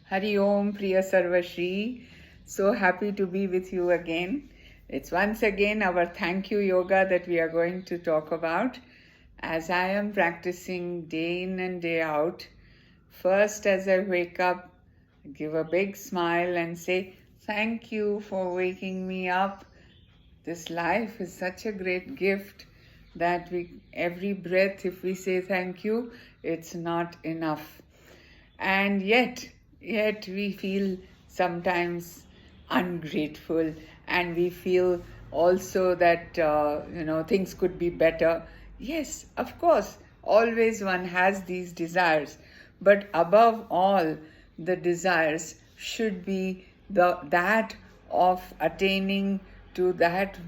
Hari Om, Priya Sarvashri. So happy to be with you again. It's once again our thank you yoga that we are going to talk about. As I am practicing day in and day out, first as I wake up, give a big smile and say, thank you for waking me up. This life is such a great gift that every breath, if we say thank you, it's not enough. And yet we feel sometimes ungrateful, and we feel also that things could be better. Yes, of course, always one has these desires, but above all, the desires should be that of attaining to that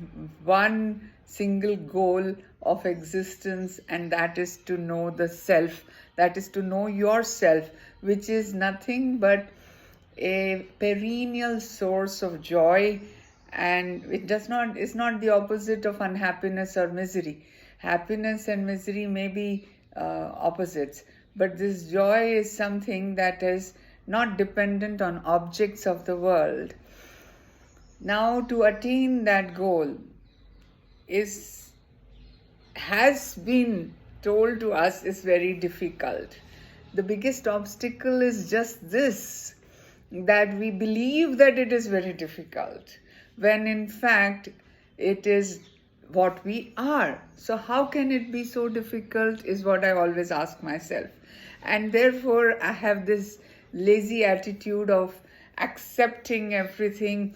one single goal of existence, and that is to know the self, that is to know yourself, which is nothing but a perennial source of joy, and it does not is not the opposite of unhappiness or misery. Happiness and misery may be opposites, but this joy is something that is not dependent on objects of the world. Now, to attain that goal has been told to us is very difficult. The biggest obstacle is just this, that we believe that it is very difficult, when in fact it is what we are. So how can it be so difficult is what I always ask myself. And therefore I have this lazy attitude of accepting everything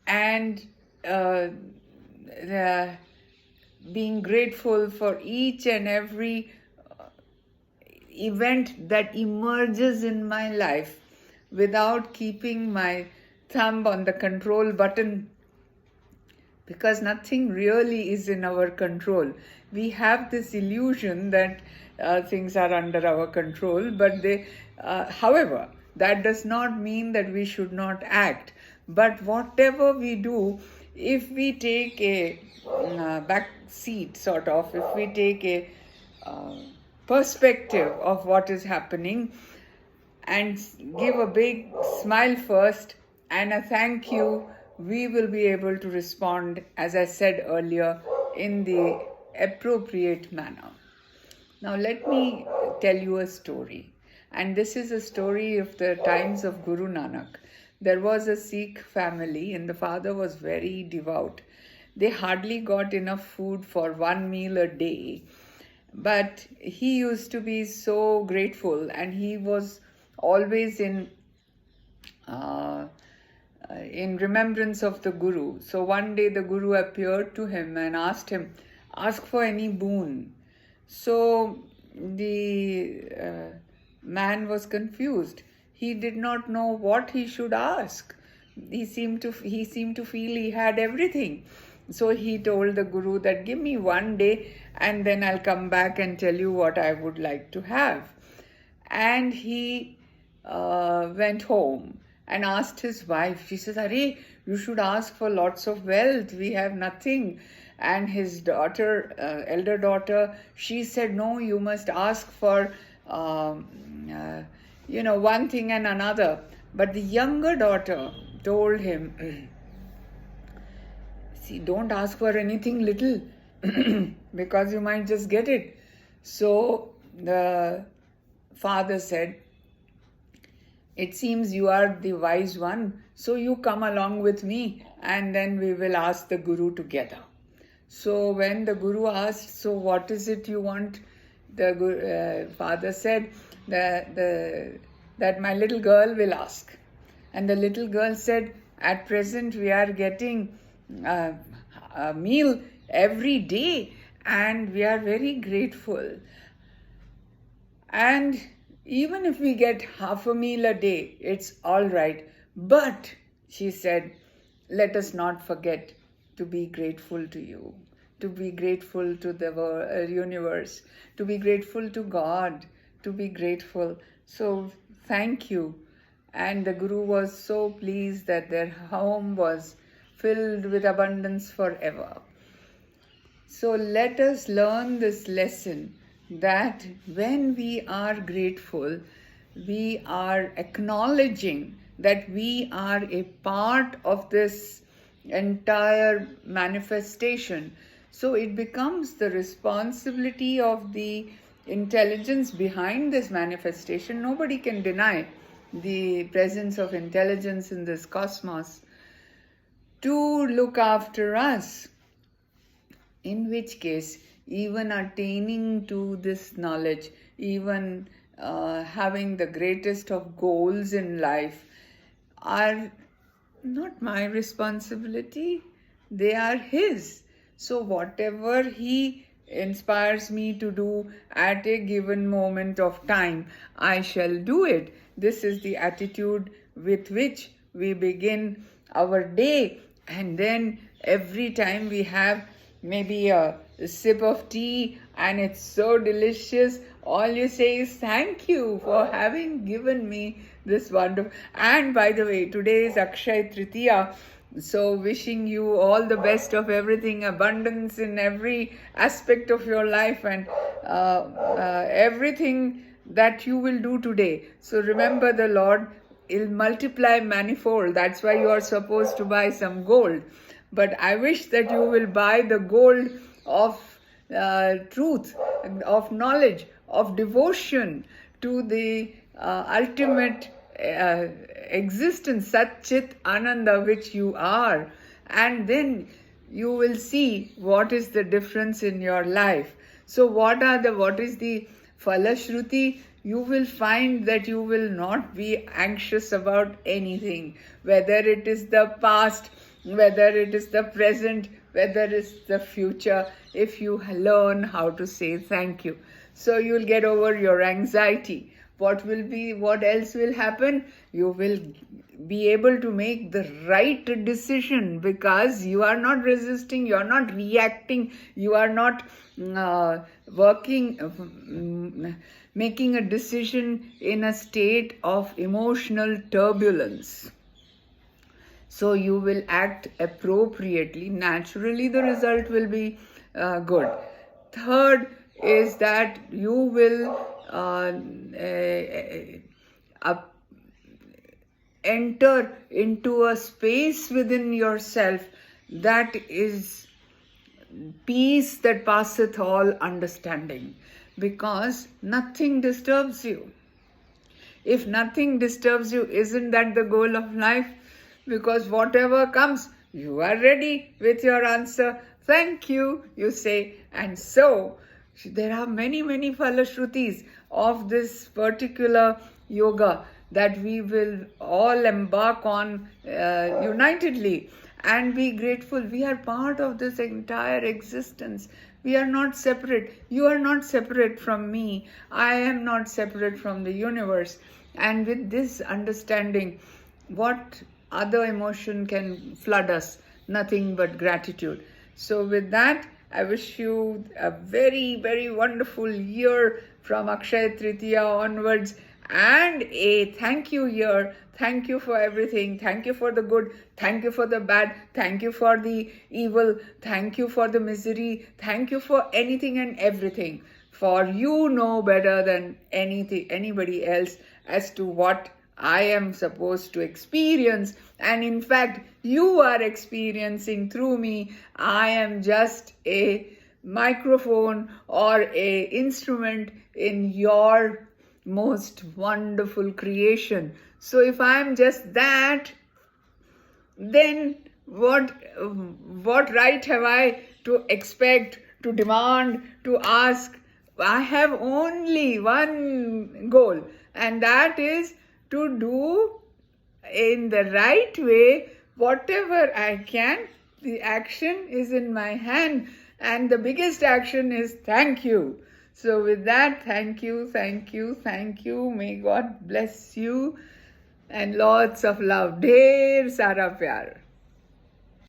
and being grateful for each and every event that emerges in my life without keeping my thumb on the control button, because nothing really is in our control. We have this illusion that things are under our control, but however, that does not mean that we should not act. But whatever we do, if we take a back seat, sort of, if we take a perspective of what is happening and give a big smile first and a thank you, we will be able to respond, as I said earlier, in the appropriate manner. Now, let me tell you a story. And this is a story of the times of Guru Nanak. There was a Sikh family, and the father was very devout. They hardly got enough food for one meal a day. But he used to be so grateful, and he was always in remembrance of the Guru. So one day the Guru appeared to him and asked him, ask for any boon. So the man was confused. He did not know what he should ask. He seemed to feel he had everything. So he told the Guru that give me one day and then I'll come back and tell you what I would like to have. And he went home and asked his wife. She says, Arey, you should ask for lots of wealth. We have nothing. And his daughter, elder daughter, she said, no, you must ask for, one thing and another. But the younger daughter told him, see, don't ask for anything little because you might just get it. So the father said, it seems you are the wise one, so you come along with me and then we will ask the Guru together. So when the Guru asked, so what is it you want? The father said that my little girl will ask. And the little girl said, at present we are getting a meal every day and we are very grateful. And even if we get half a meal a day, it's all right. But, she said, let us not forget to be grateful to you, to be grateful to the universe, to be grateful to God, to be grateful. So, thank you. And the Guru was so pleased that their home was filled with abundance forever. So let us learn this lesson, that when we are grateful, we are acknowledging that we are a part of this entire manifestation. So it becomes the responsibility of the intelligence behind this manifestation. Nobody can deny the presence of intelligence in this cosmos to look after us. In which case, even attaining to this knowledge, even having the greatest of goals in life, are not my responsibility, they are His. So whatever He inspires me to do at a given moment of time, I shall do it. This is the attitude with which we begin our day. And then every time we have maybe a sip of tea and it's so delicious, all you say is thank you for having given me this wonderful. And by the way, today is Akshaya Tritiya, so wishing you all the best of everything, abundance in every aspect of your life, and everything that you will do today. So remember, the Lord will multiply manifold. That's why you are supposed to buy some gold. But I wish that you will buy the gold of truth, of knowledge, of devotion to the ultimate existence, Sat Chit Ananda, which you are. And then you will see what is the difference in your life. So what is the Falashruti? You will find that you will not be anxious about anything, whether it is the past, whether it is the present, whether it's the future, if you learn how to say thank you. So you'll get over your anxiety. What else will happen? You will be able to make the right decision, because you are not resisting, you are not reacting, you are not making a decision in a state of emotional turbulence. So you will act appropriately. Naturally, the result will be good. Third is that you will enter into a space within yourself that is peace that passeth all understanding, because nothing disturbs you. If nothing disturbs you, isn't that the goal of life? Because whatever comes, you are ready with your answer. Thank you, you say. And so there are many, many Falashrutis of this particular yoga that we will all embark on unitedly and be grateful. We are part of this entire existence. We are not separate. You are not separate from me. I am not separate from the universe. And with this understanding, what other emotion can flood us? Nothing but gratitude. So with that, I wish you a very, very wonderful year from Akshaya Tritiya onwards, and a thank you year. Thank you for everything. Thank you for the good. Thank you for the bad. Thank you for the evil. Thank you for the misery. Thank you for anything and everything. For you know better than anybody else as to what I am supposed to experience, and in fact, you are experiencing through me. I am just a microphone or a instrument in your most wonderful creation. So if I am just that, then what right have I to expect, to demand, to ask? I have only one goal, and that is to do in the right way whatever I can. The action is in my hand, and the biggest action is thank you. So with that, thank you, thank you, thank you. May God bless you, and lots of love. Dher sara pyar.